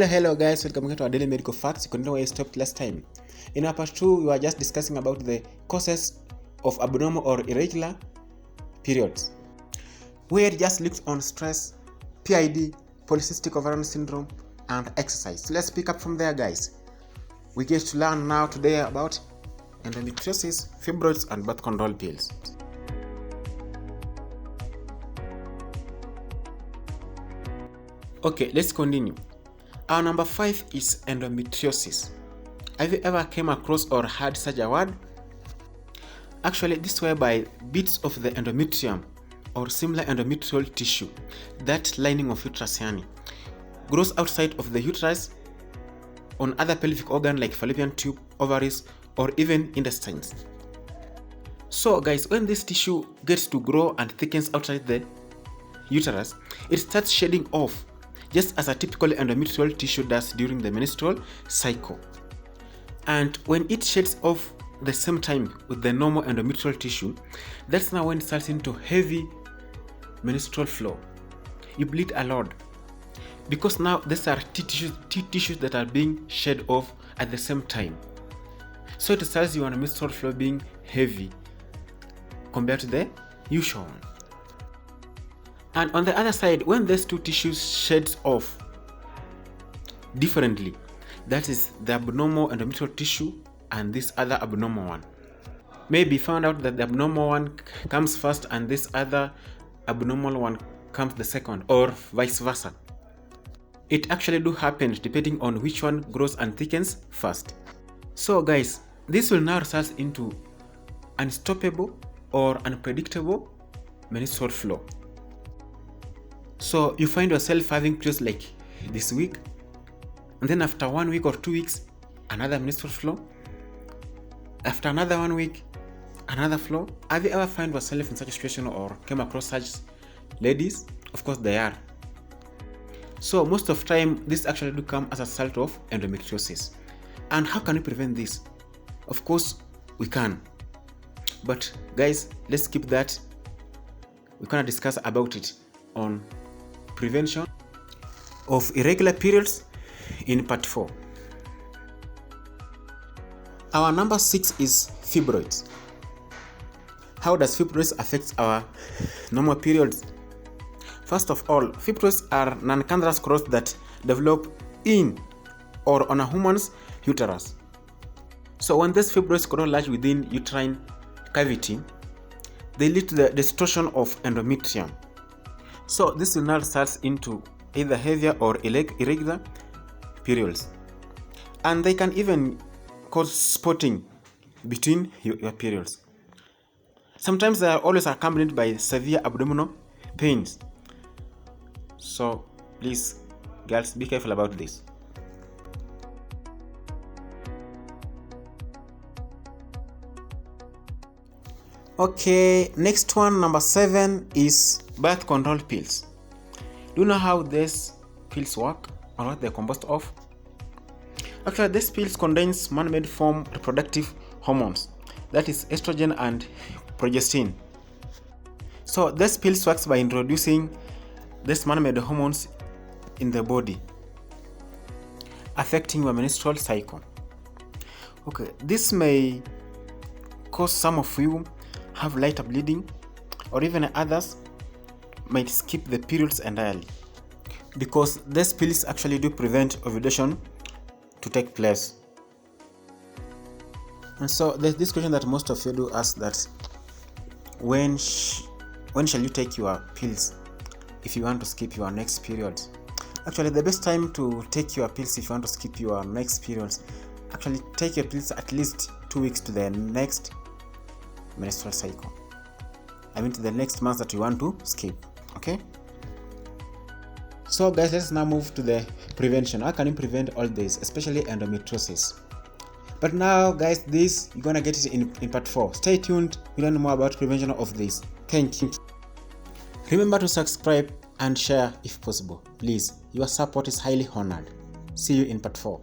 Hello guys, welcome back to our daily medical facts. You continue where you stopped last time. In our part 2, we were just discussing about the causes of abnormal or irregular periods. We had just looked on stress, PID, polycystic ovarian syndrome, and exercise. So let's pick up from there, guys. We get to learn now today about endometriosis, fibroids, and birth control pills. Okay, let's continue. Our number 5 is endometriosis. Have you ever came across or heard such a word? Actually, this is whereby bits of the endometrium or similar endometrial tissue, that lining of uterus yani, grows outside of the uterus on other pelvic organs like fallopian tube, ovaries, or even intestines. So guys, when this tissue gets to grow and thickens outside the uterus, it starts shedding off, just as a typical endometrial tissue does during the menstrual cycle. And when it sheds off the same time with the normal endometrial tissue, that's now when it starts into heavy menstrual flow. You bleed a lot because now these are T tissues that are being shed off at the same time. So it starts your menstrual flow being heavy compared to the usual one. And on the other side, when these two tissues sheds off differently, that is the abnormal endometrial tissue and this other abnormal one, maybe found out that the abnormal one comes first and this other abnormal one comes the second, or vice versa. It actually do happen depending on which one grows and thickens first. So guys, this will now result into unstoppable or unpredictable menstrual flow. So you find yourself having periods like this week, and then after 1 week or 2 weeks, another menstrual flow. After another 1 week, another flow. Have you ever found yourself in such a situation or came across such ladies? Of course they are. So most of the time, this actually do come as a result of endometriosis. And how can we prevent this? Of course, we can. But guys, let's keep that. We're gonna discuss about it on prevention of irregular periods in part 4. Our number 6 is fibroids. How does fibroids affect our normal periods? First of all, fibroids are non-cancerous growths that develop in or on a woman's uterus. So when these fibroids grow large within uterine cavity, they lead to the distortion of endometrium. So this will now result into either heavier or irregular periods, and they can even cause spotting between your periods. Sometimes they are always accompanied by severe abdominal pains. So please, girls, be careful about this. Okay, next one, number 7 is birth control pills. Do you know how these pills work or what they're composed of? Actually, these pills contains man-made form reproductive hormones, that is estrogen and progesterone. So these pills works by introducing these man-made hormones in the body, affecting your menstrual cycle. Okay, this may cause some of you have lighter bleeding, or even others might skip the periods entirely, because these pills actually do prevent ovulation to take place. And so there's this question that most of you do ask, that when shall you take your pills if you want to skip your next period? Actually, the best time to take your pills if you want to skip your next periods, actually take your pills at least 2 weeks to the next menstrual cycle. I mean to the next month that you want to skip. Okay, so guys, let's now move to the prevention. How can you prevent all this, especially endometriosis? But now guys, this you're gonna get it in part 4. Stay tuned, we learn more about prevention of this. Thank you. Remember to subscribe and share if possible. Please, your support is highly honored. See you in part 4.